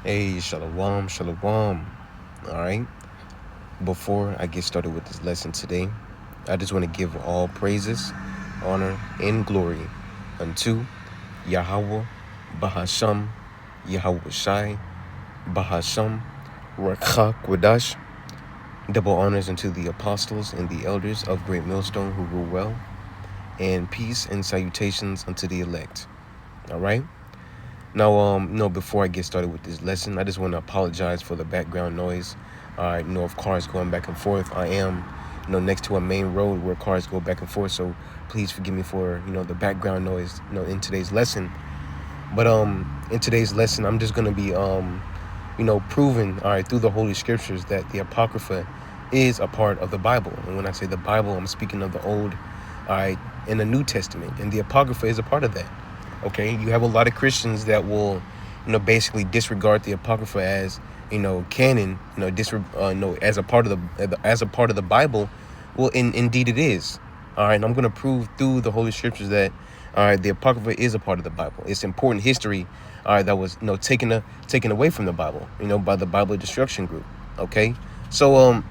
Hey, shalom, shalom. All right. Before I get started with this lesson today, I just want to give all praises, honor, and glory unto Yahweh, Bahasham, Yahweh Shai, Bahasham, Rakha Kwadash. Double honors unto the apostles and the elders of Great Millstone who rule well, and peace and salutations unto the elect. All right. Now, before I get started with this lesson, I just want to apologize for the background noise. Of cars going back and forth. I am, next to a main road where cars go back and forth. So please forgive me for, the background noise, in today's lesson. But in today's lesson, I'm just gonna be, proving, through the Holy Scriptures that the Apocrypha is a part of the Bible. And when I say the Bible, I'm speaking of the Old, and the New Testament, and the Apocrypha is a part of that. Okay, you have a lot of Christians that will, basically disregard the Apocrypha as, canon, as a part of the Bible. Well, indeed it is. All right, and I'm going to prove through the Holy Scriptures that, the Apocrypha is a part of the Bible. It's important history, that was, taken away from the Bible, by the Bible Destruction Group. Okay, so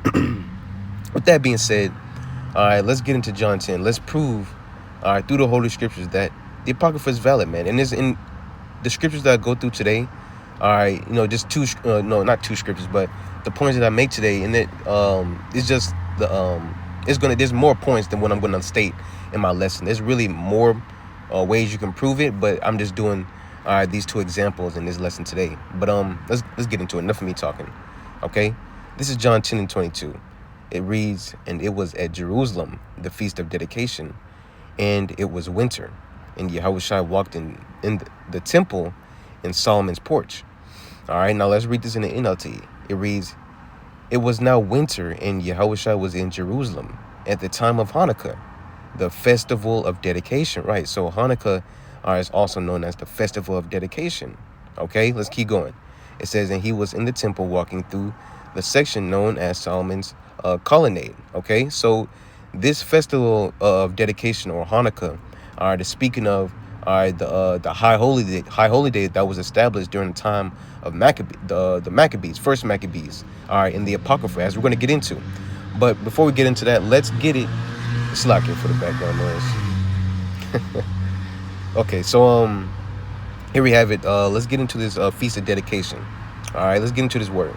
with that being said, all right, let's get into John 10. Let's prove, through the Holy Scriptures that the Apocrypha is valid, man. And it's in the scriptures that I go through today. All right, just two, no, not two scriptures, but the points that I make today, and it's just there's more points than what I'm going to state in my lesson. There's really more ways you can prove it, but I'm just doing these two examples in this lesson today. But let's get into it. Enough of me talking. Okay, this is John 10 and 22. It reads, "And it was at Jerusalem, the feast of dedication, and it was winter. And Yahushua walked in the temple in Solomon's porch." All right, now let's read this in the NLT. It reads, "It was now winter, and Yahushua was in Jerusalem at the time of Hanukkah, the festival of dedication." Right, so Hanukkah is also known as the festival of dedication. Okay, let's keep going. It says, "And he was in the temple walking through the section known as Solomon's colonnade." Okay, so this festival of dedication, or Hanukkah, is speaking of the high holy day that was established during the time of the Maccabees, first Maccabees, in the Apocrypha, as we're going to get into. But before we get into that, let's get it. Slacking for the background noise. Okay, so here we have it. Let's get into this feast of dedication. All right, let's get into this word.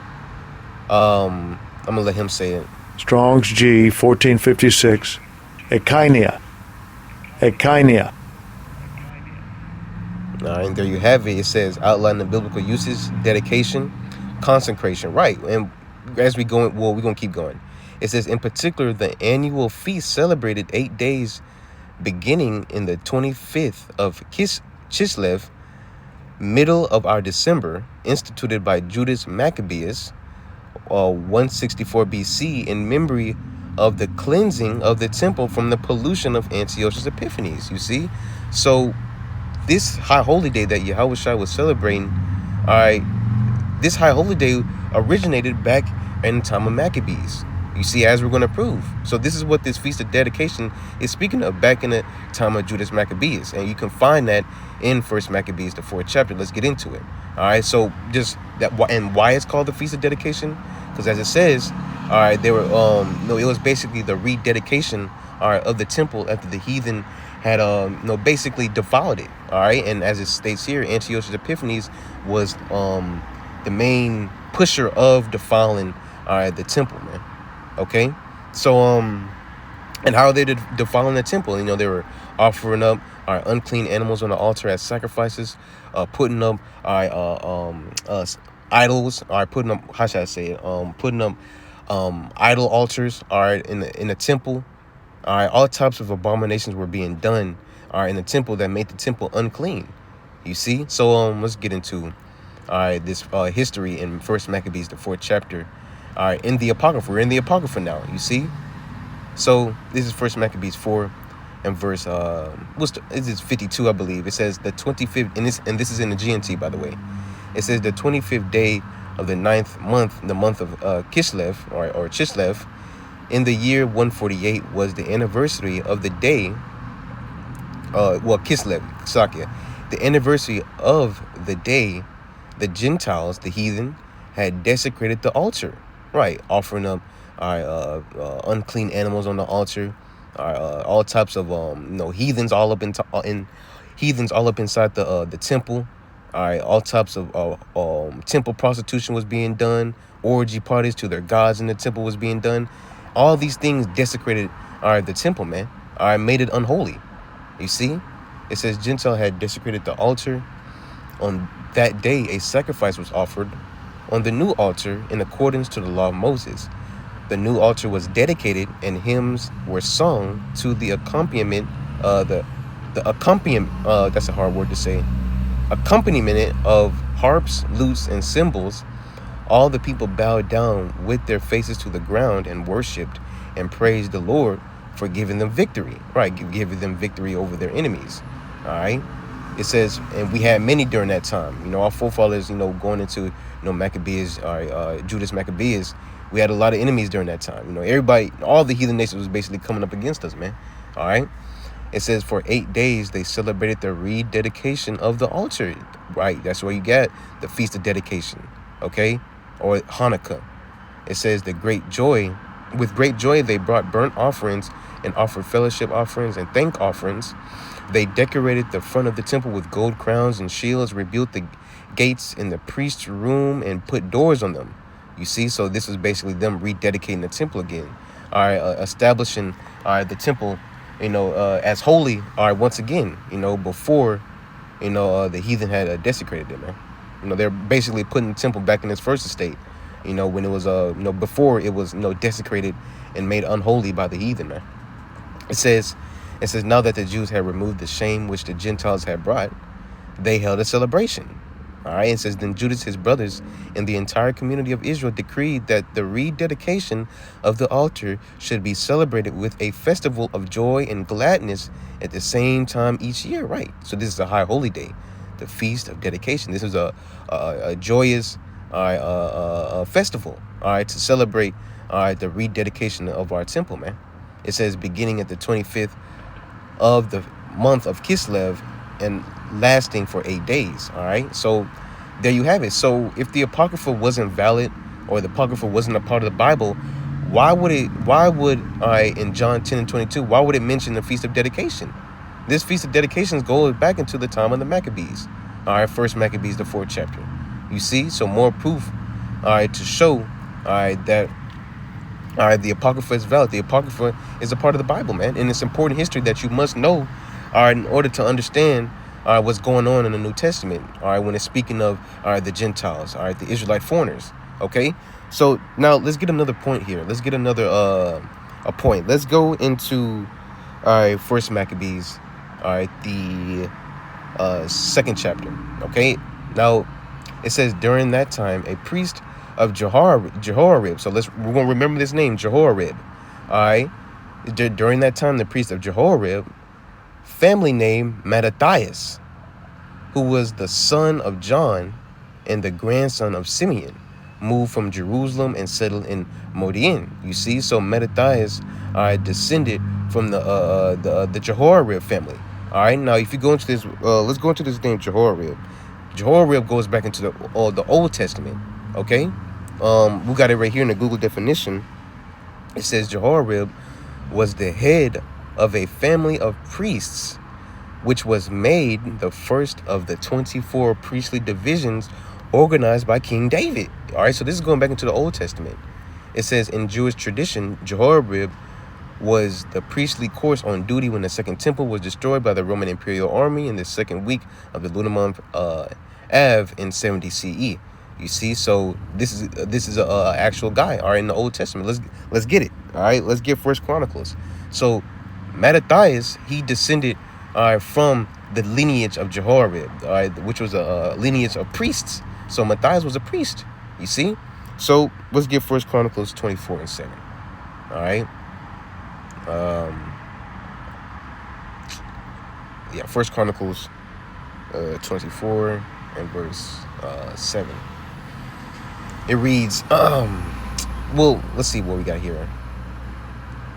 I'm gonna let him say it. Strong's G 1456. Ekainia. And there you have it. It says, outline the biblical uses, dedication, consecration. Right. And as we go, we're going to keep going. It says, in particular, the annual feast celebrated 8 days beginning in the 25th of Chislev, middle of our December, instituted by Judas Maccabeus, 164 BC, in memory of the cleansing of the temple from the pollution of Antiochus Epiphanes. You see? So this high holy day that Yahushua was celebrating, this high holy day originated back in the time of Maccabees. You see, as we're going to prove. So this is what this feast of dedication is speaking of, back in the time of Judas Maccabeus. And you can find that in 1 Maccabees, the 4th chapter. Let's get into it. All right, so just that, and why it's called the feast of dedication? Because as it says, they were, it was basically the rededication, of the temple after the heathen had, basically defiled it. All right, and as it states here, Antiochus Epiphanes was the main pusher of defiling, the temple, man. Okay, so and how are they defiling the temple? They were offering up unclean animals on the altar as sacrifices, putting up idols, putting up, how should I say it? Putting up idol altars, in the temple. All types of abominations were being done, in the temple that made the temple unclean. You see, so let's get into this history in 1 Maccabees, the 4th chapter. In the Apocrypha. We're in the Apocrypha now, you see? So this is 1 Maccabees 4 and verse this is 52, I believe. It says the 25th, and this is in the GNT, by the way. It says the 25th day of the 9th month, the month of Kislev, or Chislev, in the year 148 was the anniversary of the day, Kislev, Sakya, the anniversary of the day the Gentiles, the heathen, had desecrated the altar, right? Offering up unclean animals on the altar, all types of heathens all up in heathens all up inside the temple. All right, all types of temple prostitution was being done. Orgy parties to their gods in the temple was being done. All these things desecrated the temple, man. Made it unholy. You see, it says Gentile had desecrated the altar. On that day, a sacrifice was offered on the new altar in accordance to the law of Moses. The new altar was dedicated, and hymns were sung to the accompaniment. The accompaniment. That's a hard word to say. Accompaniment of harps, lutes, and cymbals. All the people bowed down with their faces to the ground and worshipped and praised the Lord for giving them victory. Right, giving them victory over their enemies. All right. It says, and we had many during that time. Our forefathers, going into, Maccabees, Judas Maccabees, we had a lot of enemies during that time. Everybody, all the heathen nations was basically coming up against us, man. All right. It says for 8 days they celebrated the rededication of the altar. Right. That's where you get the Feast of Dedication. Okay. Or Hanukkah. It says with great joy they brought burnt offerings and offered fellowship offerings and thank offerings. They decorated the front of the temple with gold crowns and shields, rebuilt the gates in the priest's room, and put doors on them. You see, so this is basically them rededicating the temple again. Establishing the temple, as holy. Once again, before, the heathen had desecrated it, man. They're basically putting the temple back in its first estate. When it was before it was desecrated and made unholy by the heathen, man. It says now that the Jews had removed the shame which the Gentiles had brought, they held a celebration. All right. It says then Judas, his brothers, and the entire community of Israel decreed that the rededication of the altar should be celebrated with a festival of joy and gladness at the same time each year. Right. So this is a high holy day, the Feast of Dedication. This is a joyous festival. All right, to celebrate the rededication of our temple, man. It says beginning at the 25th of the month of Kislev and lasting for 8 days. All right, so there you have it. So if the Apocrypha wasn't valid, or the Apocrypha wasn't a part of the Bible, why would in John 10 and 22, why would it mention the Feast of Dedication? This Feast of Dedications goes back into the time of the Maccabees. All right, First Maccabees, the 4th chapter. You see, so more proof to show that the Apocrypha is valid. The Apocrypha is a part of the Bible, man, and it's important history that you must know in order to understand what's going on in the New Testament, when it's speaking of the Gentiles, the Israelite foreigners. Okay, so now let's get another point here. Let's get another a point. Let's go into First Maccabees, the 2nd chapter. Okay, now it says during that time a priest of Jehoiarib. So we're gonna remember this name, Jehoiarib. All right, during that time the priest of Jehoiarib, family name Mattathias, who was the son of John and the grandson of Simeon, moved from Jerusalem and settled in Modiin. You see, so Mattathias descended from the Jehoiarib family. All right, now if you go into this, let's go into this name Jehoiarib. Jehoiarib goes back into the Old Testament. Okay, we got it right here in the Google definition. It says Jehoiarib was the head of a family of priests, which was made the first of the 24 priestly divisions organized by King David. All right, so this is going back into the Old Testament. It says in Jewish tradition, Jehoiarib was the priestly course on duty when the Second Temple was destroyed by the Roman Imperial Army in the second week of the lunar month Av in 70 CE. You see, so this is a actual guy, all right, in the Old Testament. Let's get it, all right. Let's get First Chronicles. So Mattathias, he descended from the lineage of Jehoiarib, all right, which was a lineage of priests. So Matthias was a priest. You see, so let's get First Chronicles 24 and 7. All right. First Chronicles 24 and verse 7. It reads, well, let's see what we got here,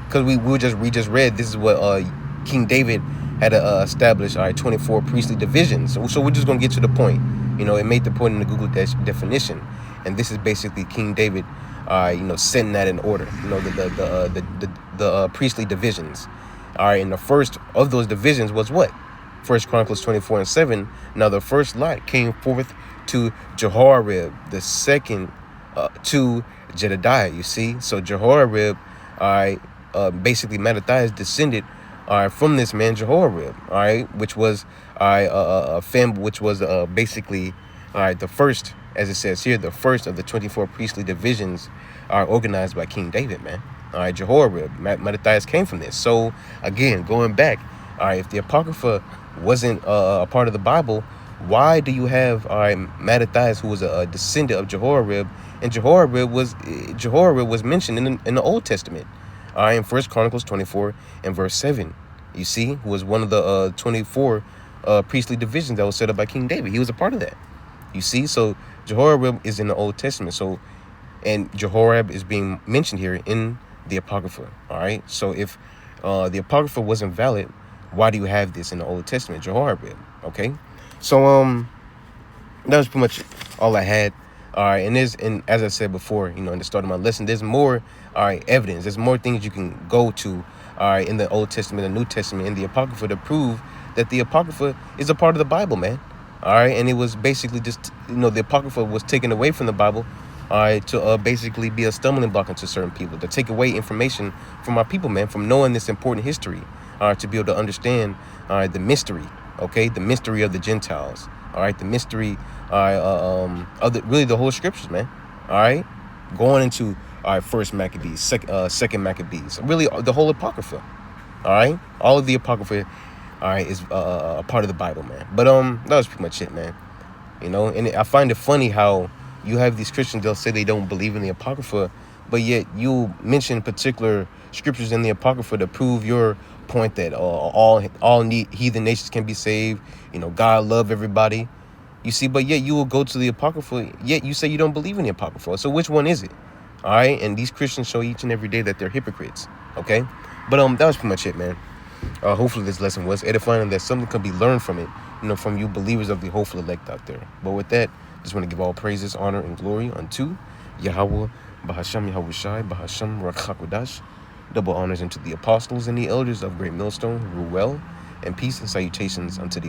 because we just read this is what King David had established 24 priestly divisions. So we're just gonna get to the point. It made the point in the Google definition, and this is basically King David, setting that in order. The priestly divisions. All right, and the first of those divisions was what? First Chronicles 24:7. Now the first lot came forth to Jehoiarib, the second to Jedediah. You see, so Jehoiarib, all right, basically Mattathias descended, all right, from this man Jehoiarib, all right, which was a family, which was basically, all right, the first, as it says here, the first of the 24 priestly divisions are organized by King David, man. All right, Jehoiarib, Mattathias came from this. So again, going back, all right, if the Apocrypha wasn't a part of the Bible, why do you have Mattathias, who was a descendant of Jehoiarib, and Jehoiarib was mentioned in the Old Testament, all right, in First Chronicles 24 and verse 7. You see, who was one of the 24 priestly divisions that was set up by King David. He was a part of that. You see, so Jehoiarib is in the Old Testament. So, and Jehoiarib is being mentioned here in the Apocrypha. All right. So if the Apocrypha wasn't valid, why do you have this in the Old Testament, Jehoiarib? Okay. So that was pretty much all I had. All right, and as I said before, in the start of my lesson, there's more, all right, evidence. There's more things you can go to, all right, in the Old Testament, the New Testament, in the Apocrypha to prove that the Apocrypha is a part of the Bible, man. All right, and it was basically just, the Apocrypha was taken away from the Bible, all right, to basically be a stumbling block into certain people, to take away information from our people, man, from knowing this important history, all right, to be able to understand, all right, the mystery, okay, the mystery of the Gentiles. All right, the mystery, of the whole scriptures, man. All right, going into First Maccabees, Second Maccabees, really the whole Apocrypha. All right, all of the Apocrypha, all right, is a part of the Bible, man. But that was pretty much it, man. And I find it funny how you have these Christians, they'll say they don't believe in the Apocrypha, but yet you mention particular scriptures in the Apocrypha to prove your point that all heathen nations can be saved. God love everybody. You see, but yet you will go to the Apocrypha, yet you say you don't believe in the Apocrypha. So which one is it? All right, and these Christians show each and every day that they're hypocrites. Okay, but that was pretty much it, man. Hopefully this lesson was edifying and that something could be learned from it, from you believers of the hopeful elect out there. But with that, just want to give all praises, honor, and glory unto Yahweh, Bahasham Yahushai, Bahasham Rakhakwadash. Double honors unto the apostles and the elders of Great Millstone who rule well, and peace and salutations unto the